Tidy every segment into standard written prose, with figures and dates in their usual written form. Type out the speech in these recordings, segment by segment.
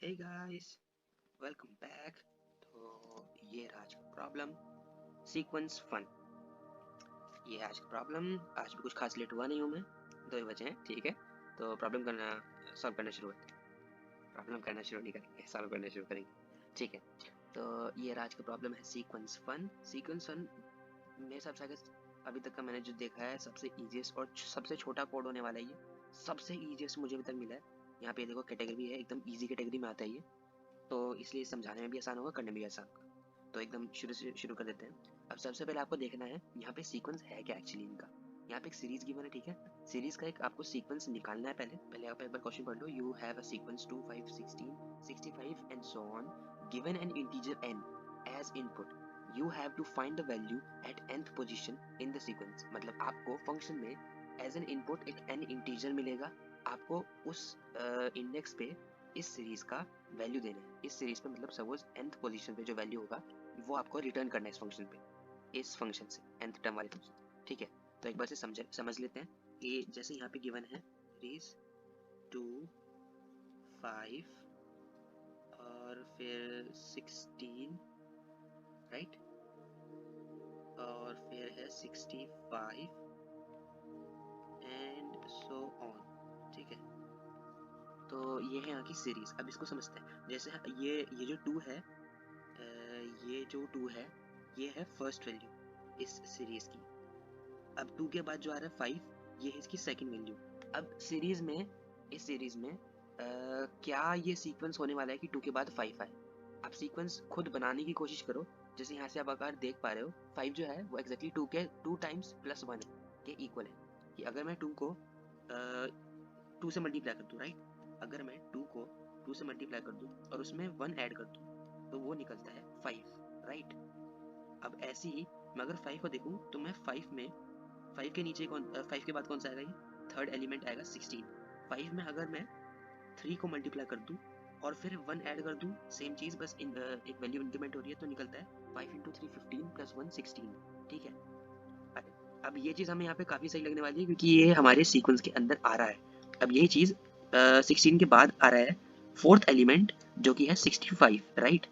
Hey guys, welcome back. तो ये रहा आज का प्रॉब्लम, सीक्वेंस फन। ये है आज का प्रॉब्लम। आज भी कुछ खास लेट हुआ नहीं हूँ मैं, 2 ही बजे हैं, ठीक है। तो प्रॉब्लम करना सॉल्व करना शुरू करते हैं। प्रॉब्लम करना शुरू नहीं करेंगे, सॉल्व करना शुरू करेंगे, ठीक है। तो ये रहा आज का प्रॉब्लम है सीक्वेंस फन। सीक्वेंस फन मेरे हिसाब से अभी तक का मैंने जो देखा है सबसे ईजीएस्ट और सबसे छोटा कोड होने वाला है। ये सबसे ईजीएस्ट मुझे अभी तक मिला है। यहाँ पे देखो कैटेगरी है, एकदम ईजी कैटेगरी में आता है ये, तो इसलिए समझाने में भी आसान होगा, करने में भी आसान होगा। तो एकदम शुरू से शुरू कर देते हैं। अब सबसे पहले आपको देखना है यहाँ पे सीक्वेंस है क्या एक्चुअली इनका। यहाँ पे एक सीरीज गिवन है, ठीक है। सीरीज का एक आपको सीक्वेंस निकालना है। पहले आप एक बार क्वेश्चन पढ़ लो। You have a sequence 2 5 16 65 and so on given an integer n as input. You have to find the value at nth position in the sequence. मतलब आपको फंक्शन में एज एन इनपुट एक n इंटीजर मिलेगा। आपको उस index पे इस series का वैल्यू देना है। इस सीरीज पे मतलब सपोज nth पोजीशन पे जो वैल्यू होगा वो आपको रिटर्न करना है इस फंक्शन पे, इस फंक्शन से, nth टर्म वाले फंक्शन, ठीक है। तो एक बार से समझ लेते हैं कि जैसे यहाँ पे गिवन है सीरीज 2 5 और फिर 16, राइट, और फिर है 65 एंड सो ऑन, ठीक है। तो ये है यहाँ की सीरीज। अब इसको समझते हैं। जैसे ये जो 2 है, ये जो 2 है ये है फर्स्ट वैल्यू इस सीरीज की। अब 2 के बाद जो आ रहा है 5, ये है इसकी सेकंड वैल्यू। अब इस सीरीज में क्या ये सीक्वेंस होने वाला है कि 2 के बाद 5 आए। आप सीक्वेंस खुद बनाने की कोशिश करो। जैसे यहाँ से आप अगर देख पा रहे हो 5 जो है वो एक्जैक्टली 2 टाइम्स प्लस 1 के इक्वल है। कि अगर मैं 2 को 2 से मल्टीप्लाई कर दूँ, राइट, अगर मैं 2 को 2 से मल्टीप्लाई कर दूँ और उसमें 1 ऐड कर दूँ तो वो निकलता है 5, राइट। अब ऐसे ही मैं अगर 5 को देखूँ तो मैं 5 में 5 के नीचे 5 के बाद कौन सा आएगा, ये थर्ड एलिमेंट आएगा 16। 5 में अगर मैं 3 को मल्टीप्लाई कर दूँ और फिर 1 ऐड कर दूँ, सेम चीज़, बस एक वैल्यू इंक्रीमेंट हो रही है तो निकलता है 5 × 3 15 प्लस 1 16, ठीक है। अब ये चीज़ हमें यहाँ पे काफ़ी सही लगने वाली है क्योंकि ये हमारे सीक्वेंस के अंदर आ रहा है। अब यही चीज़ 16 के बाद आ रहा है फोर्थ एलिमेंट जो कि है 65, राइट।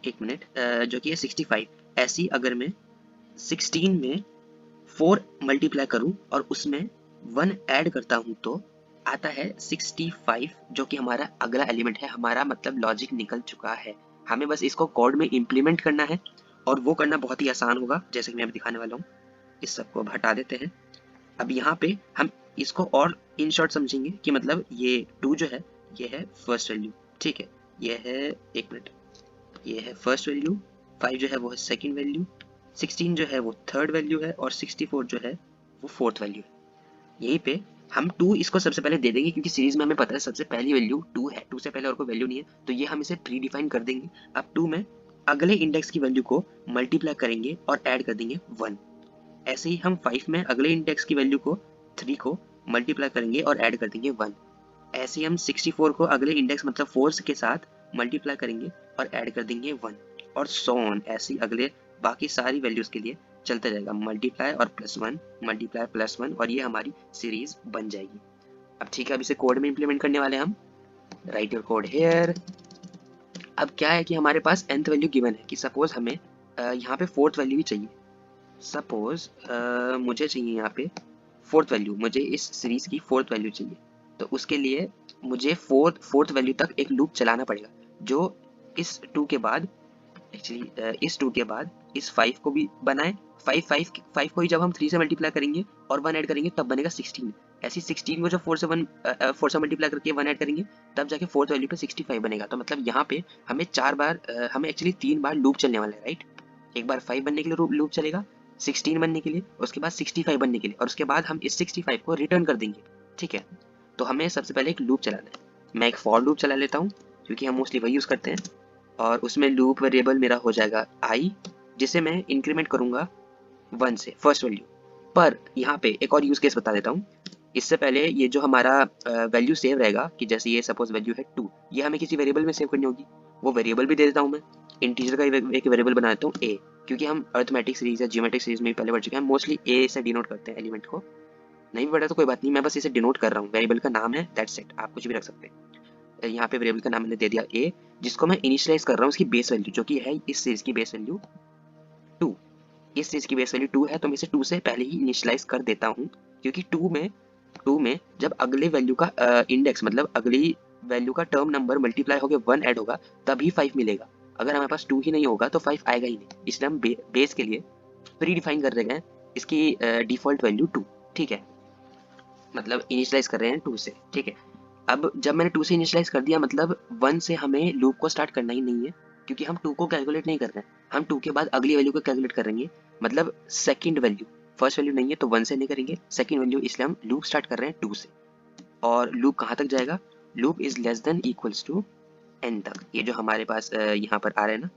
एक मिनट, जो कि है 65। ऐसी अगर मैं 16 में 4 मल्टीप्लाई करूं और उसमें 1 ऐड करता हूं तो आता है 65, जो कि हमारा अगला एलिमेंट है। हमारा मतलब लॉजिक निकल चुका है। हमें बस इसको कोड में इम्प्लीमेंट करना है और वो करना बहुत ही आसान होगा, जैसे कि मैं अभी दिखाने वाला हूँ। इस सबको अब हटा देते हैं। अब यहाँ पे हम इसको और इन शॉर्ट समझेंगे कि मतलब ये 2 जो है ये है फर्स्ट वैल्यू, ठीक है। ये है, एक मिनट, ये है फर्स्ट वैल्यू, 5 जो है वो है सेकंड वैल्यू, 16 जो है वो थर्ड वैल्यू है और 64 जो है वो फोर्थ वैल्यू है। यहीं पे हम 2 इसको सबसे पहले दे देंगे क्योंकि सीरीज में हमें पता है सबसे पहली वैल्यू 2 है, 2 से पहले और कोई वैल्यू नहीं है, तो ये हम इसे प्री डिफाइन कर देंगे। अब 2 में अगले इंडेक्स की वैल्यू को मल्टीप्लाई करेंगे और ऐड कर देंगे 1। ऐसे ही हम 5 में अगले इंडेक्स की वैल्यू को 3 को मल्टीप्लाई करेंगे और ऐड कर देंगे 1। ऐसे ही हम 64 को अगले इंडेक्स मतलब 4 के साथ मल्टीप्लाई करेंगे और ऐड कर देंगे 1, और सो ऑन। ऐसे ही अगले बाकी सारी वैल्यूज के लिए चलता जाएगा, मल्टीप्लाई और प्लस 1, मल्टीप्लाई प्लस 1, और ये हमारी सीरीज बन जाएगी। अब ठीक है, अब इसे कोड में इंप्लीमेंट करने वाले हैं हम। Write your code here. अब क्या है कि हमारे पास nth वैल्यू गिवन है कि सपोज हमें यहाँ पे फोर्थ वैल्यू भी चाहिए। सपोज मुझे चाहिए यहाँ पे फोर्थ वैल्यू, मुझे इस सीरीज की फोर्थ वैल्यू चाहिए। तो उसके लिए मुझे फोर्थ वैल्यू तक एक लूप चलाना पड़ेगा जो इस 2 के बाद, एक्चुअली इस 2 के बाद इस 5 को भी बनाए। 5 को ही जब हम 3 से मल्टीप्लाई करेंगे और 1 ऐड करेंगे तब बनेगा 16। ऐसे 16 को जब 4 से मल्टीप्लाई करके 1 ऐड करेंगे तब जाके फोर्थ वैल्यू पे 65 बनेगा। तो मतलब यहाँ पे हमें 4 बार हमें एक्चुअली 3 बार लूप चलने वाला है, राइट। एक बार 5 बनने के लिए लूप चलेगा, 16 बनने के लिए, उसके बाद 65 बनने के लिए, और उसके बाद हम इस 65 को रिटर्न कर देंगे, ठीक है। तो हमें सबसे पहले एक लूप चलाना है। मैं एक फॉर लूप चला लेता हूँ क्योंकि हम मोस्टली वही यूज़ करते हैं, और उसमें लूप वेरिएबल मेरा हो जाएगा i, जिसे मैं इंक्रीमेंट करूंगा 1 से फर्स्ट वैल्यू पर। यहाँ पे एक और यूज केस बता देता हूँ। इससे पहले ये जो हमारा वैल्यू सेव रहेगा कि जैसे ये सपोज वैल्यू है 2, ये हमें किसी वेरिएबल में सेव करनी होगी। वो वेरिएबल भी दे देता हूँ मैं, इंटीजर का एक वेरिएबल बना देता हूँ a, क्योंकि हम अर्थमेटिक सीरीज या जियोमेट्रिक सीरीज में पहले बढ़ चुके हैं। मोस्टली a से डिनोट करते हैं एलिमेंट को। नहीं भी पढ़ा तो कोई बात नहीं, मैं बस इसे डिनोट कर रहा हूँ, वेरिएबल का नाम है, दैट्स इट, आप कुछ भी रख सकते हैं। यहाँ पे वेरिएबल का नाम मैंने दे दिया a, जिसको मैं इनिशियलाइज कर रहा हूँ उसकी बेस वैल्यू, जो कि है इस सीरीज की बेस वैल्यू 2। इस सीरीज की बेस वैल्यू 2 है, तो मैं इसे 2 से पहले ही इनिशियलाइज कर देता हूँ, क्योंकि 2 में जब अगले वैल्यू का इंडेक्स मतलब अगली वैल्यू का टर्म नंबर मल्टीप्लाई होकर 1 ऐड होगा तभी 5 मिलेगा। अगर हमारे पास 2 ही नहीं होगा तो 5 आएगा ही नहीं। इसलिए हम बेस के लिए प्री डिफाइन कर रहे हैं इसकी डिफॉल्ट वैल्यू 2। ठीक है, मतलब इनिशियलाइज कर रहे हैं 2 से। ठीक है, अब जब मैंने 2 से इनिशियलाइज कर दिया मतलब 1 से हमें लूप को स्टार्ट करना ही नहीं है, क्योंकि हम 2 को कैलकुलेट नहीं कर रहे हैं, हम 2 के बाद अगली वैल्यू को कैलकुलेट करेंगे। मतलब सेकंड वैल्यू, फर्स्ट वैल्यू नहीं है तो 1 से नहीं करेंगे, सेकंड वैल्यू, इसलिए हम लूप स्टार्ट कर रहे हैं 2 से। और लूप कहाँ तक जाएगा, loop is less than equals to n तक। ये जो हमारे पास यहाँ पर आ रहा है ना,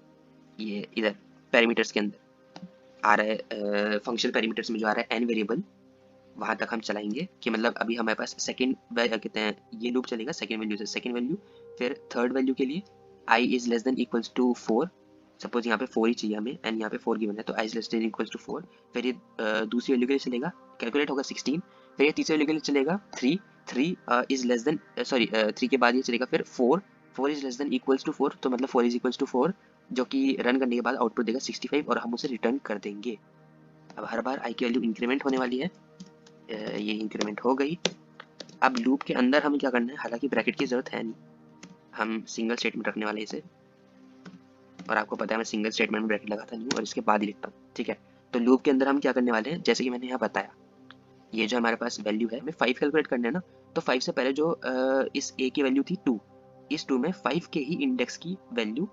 ये इधर पैरामीटर्स के अंदर आ रहा है, फंक्शन पैरामीटर्स में जो आ रहा है n वेरिएबल, वहां तक हम चलाएंगे कि मतलब अभी हमारे पास सेकंड कहते हैं ये लूप चलेगा सेकंड वैल्यू से सेकंड वैल्यू, फिर थर्ड वैल्यू के लिए i is less than equals to 4। Suppose यहाँ पे 4 ही चाहिए हमें एंड यहाँ पे 4 गिवन है, तो i is less than equals to 4। फिर ये दूसरी वैल्यू के लिए चलेगा, कैलकुलेट होगा 16। फिर ये तीसरी वैल्यू के लिए चलेगा 3 इज लेस देन 3 के बाद ये चलेगा फिर 4 is less than equals to 4, तो मतलब 4 इज इक्वल्स टू 4, जो कि रन करने के बाद आउटपुट देगा 65 और हम उसे रिटर्न कर देंगे। अब हर बार i की वैल्यू इंक्रीमेंट होने वाली है, ये इंक्रीमेंट हो गई। अब लूप के अंदर हमें क्या करना है, हालांकि ब्रैकेट की जरूरत है नहीं, हम सिंगल स्टेटमेंट रखने वाले इसे, और आपको पता है मैं सिंगल स्टेटमेंट में ब्रैकेट लगाता नहीं हूँ और इसके बाद ही लिखता हूँ। ठीक है, तो लूप के अंदर हम क्या करने वाले हैं, जैसे कि मैंने यहाँ बताया, ये जो हमारे पास वैल्यू है, हमें 5 कैलकुलेट करना है ना, तो 5 से पहले जो इस a की वैल्यू थी 2, इस 2 में 5 के ही इंडेक्स की वैल्यू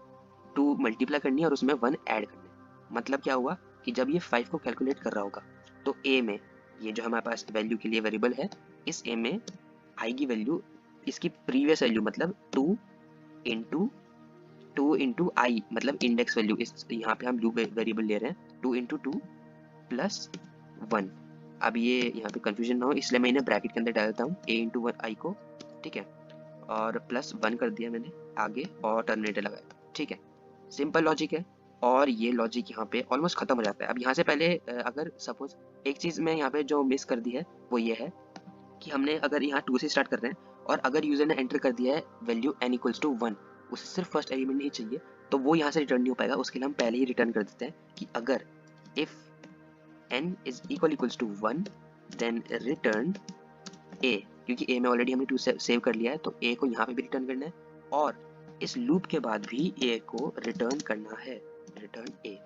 2 मल्टीप्लाई करनी है और उसमें 1 ऐड करना है। मतलब क्या हुआ कि जब ये 5 को कैलकुलेट कर रहा होगा तो a में, ये जो हमारे पास वैल्यू के लिए वेरिएबल है, इस a में i की वैल्यू इसकी प्रीवियस वैल्यू मतलब 2 इंटू आई मतलब इंडेक्स वैल्यू, इस यहाँ पे हम लूप वेरिएबल ले रहे हैं 2 इंटू 2 प्लस 1। अब ये यहाँ पे कंफ्यूजन ना हो इसलिए मैं इन्हें ब्रैकेट के अंदर डाल देता हूँ a इंटू 1 आई को। ठीक है, और प्लस 1 कर दिया मैंने आगे और टर्मिनेटर लगाया। ठीक है, सिंपल लॉजिक है और ये लॉजिक यहाँ पे ऑलमोस्ट खत्म हो जाता है। अब यहाँ से पहले अगर सपोज एक चीज़ मैं यहाँ पे जो मिस कर दी है वो ये है कि हमने अगर यहाँ 2 से स्टार्ट कर रहे हैं और अगर यूजर ने एंटर कर दिया है वैल्यू n इक्वल्स टू 1, उसे सिर्फ फर्स्ट एलिमेंट नहीं चाहिए, तो वो यहाँ से रिटर्न नहीं हो पाएगा। उसके लिए हम पहले ही रिटर्न कर देते हैं कि अगर if n is equals to 1 then return a, क्योंकि a में ऑलरेडी हमने 2 सेव कर लिया है तो a को यहाँ पे भी रिटर्न करना है और इस लूप के बाद भी a को रिटर्न करना है, रिटर्न a।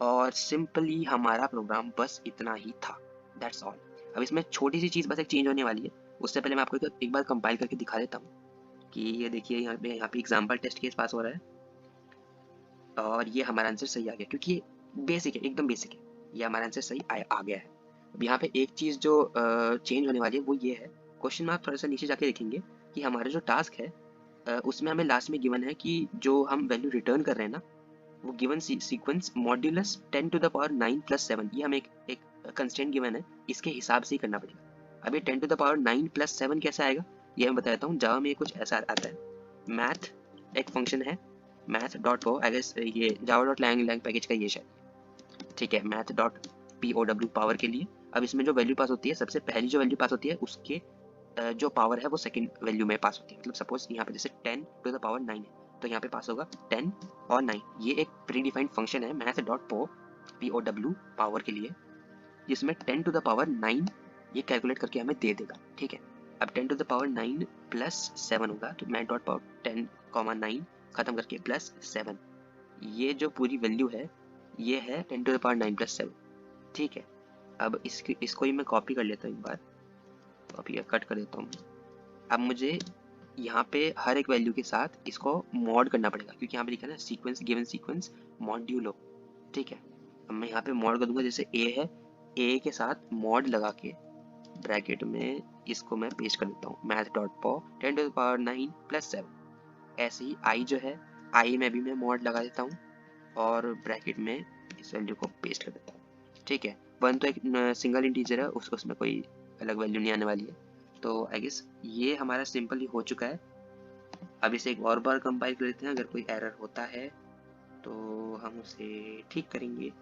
और सिंपली हमारा प्रोग्राम बस इतना ही था, दैट्स ऑल। अब इसमें छोटी सी चीज़ बस एक चेंज होने वाली है, उससे पहले मैं आपको एक बार कंपाइल करके दिखा देता हूँ कि ये देखिए यहाँ पे एग्जाम्पल टेस्ट केस पास हो रहा है और ये हमारा आंसर सही आ गया, क्योंकि ये बेसिक है, एकदम बेसिक है, ये हमारा आंसर सही आ गया है। अब यहाँ पे एक चीज़ जो चेंज होने वाली है वो ये है, क्वेश्चन मार्क थोड़ा सा नीचे जाके देखेंगे कि हमारा जो टास्क है उसमें हमें लास्ट में गिवन है कि जो हम वैल्यू रिटर्न कर रहे हैं ना, वो given sequence modulus 10 to the power 9 plus 7, ये हमें एक कंस्टेंट गिवन है, इसके हिसाब से ही करना पड़ेगा। अब ये 10 टू द पावर 9 प्लस 7 कैसे आएगा ये मैं बता देता हूँ। जावा में कुछ ऐसा आता है, मैथ एक फंक्शन है मैथ डॉट पो, आई गेस ये जावा डॉट लैंग पैकेज का ये शायद। ठीक है, मैथ डॉट POW पावर के लिए। अब इसमें जो वैल्यू पास होती है, सबसे पहली जो वैल्यू पास होती है उसके जो पावर है वो सेकंड वैल्यू में पास होती है। मतलब सपोज यहाँ पे जैसे 10 टू द पावर 9 है तो यहाँ पे पास होगा 10 और 9। ये एक प्री डिफाइंड फंक्शन है मैथ डॉट POW पावर के लिए, जिसमें 10 टू द पावर 9 ये कैलकुलेट करके हमें दे देगा। ठीक है, अब 10 टू द पावर 9 प्लस 7 होगा, तो मैथ डॉट पावर 10,9 खत्म करके प्लस 7, ये जो पूरी वैल्यू है ये है 10 टू द पावर 9 प्लस 7। ठीक है, अब इसको ही मैं कॉपी कर लेता हूँ, एक बार कॉपी कट कर देता हूँ। अब मुझे यहाँ पे हर एक वैल्यू के साथ इसको मॉड करना पड़ेगा, क्योंकि यहाँ पे लिखा है ना सीक्वेंस गिवन सीक्वेंस मॉड्यूलो। ठीक है, अब मैं यहाँ पे मॉड कर दूंगा, जैसे a है, a के साथ मॉड लगा के ब्रैकेट में इसको मैं पेस्ट कर देता हूँ मैथ डॉट पॉ 10 टू द पावर 9 प्लस 7। ऐसे ही i जो है, i में भी मैं मॉड लगा देता हूँ और ब्रैकेट में इस वैल्यू को पेस्ट कर देता हूँ। ठीक है, 1 तो एक सिंगल इंटीजर है, उसमें कोई अलग वैल्यू नहीं आने वाली है। तो आई गेस ये हमारा सिंपल ही हो चुका है। अब इसे एक और बार कंपाइल कर लेते हैं, अगर कोई एरर होता है तो हम उसे ठीक करेंगे।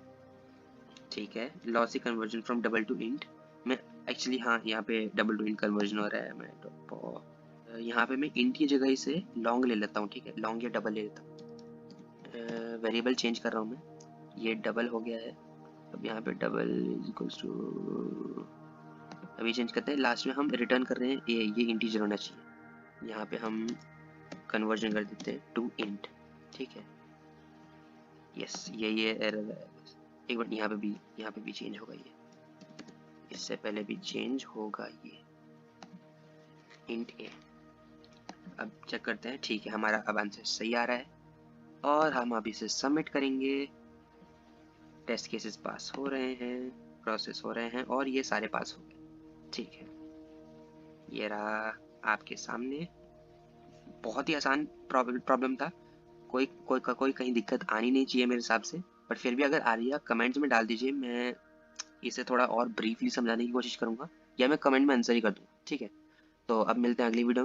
ठीक है, lossy conversion from double two int में एक्चुअली हाँ यहाँ पे डबल टू इंट कन्वर्जन हो रहा है। मैं यहाँ पे मैं इंट की जगह से लॉन्ग ले लेता हूँ, ठीक है, लॉन्ग या डबल ले लेता हूँ। वेरिएबल चेंज कर रहा हूँ मैं, ये डबल हो गया है। अब यहाँ पे डबल इक्वल्स टू, अभी चेंज करते हैं, लास्ट में हम रिटर्न कर रहे हैं ये इंटीजर होना चाहिए। यहाँ पे हम कन्वर्जन कर देते हैं टू इंट, ठीक है। यस, ये एरर है। एक बार यहाँ पे भी चेंज होगा, ये इससे पहले भी चेंज होगा, ये इंट ए। अब चेक करते हैं, ठीक है, हमारा अब आंसर सही आ रहा है और हम अब इसे सबमिट करेंगे। टेस्ट केसेस पास हो रहे हैं, प्रोसेस हो रहे हैं और ये सारे पास हो गए, ठीक है। ये रहा आपके सामने, बहुत ही आसान प्रॉब्लम था, कोई कहीं दिक्कत आनी नहीं चाहिए मेरे हिसाब से, बट फिर भी अगर आ रही है कमेंट्स में डाल दीजिए, मैं इसे थोड़ा और ब्रीफली समझाने की कोशिश करूंगा या मैं कमेंट में आंसर ही कर दूंगा, ठीक है। तो अब मिलते हैं अगली वीडियो में।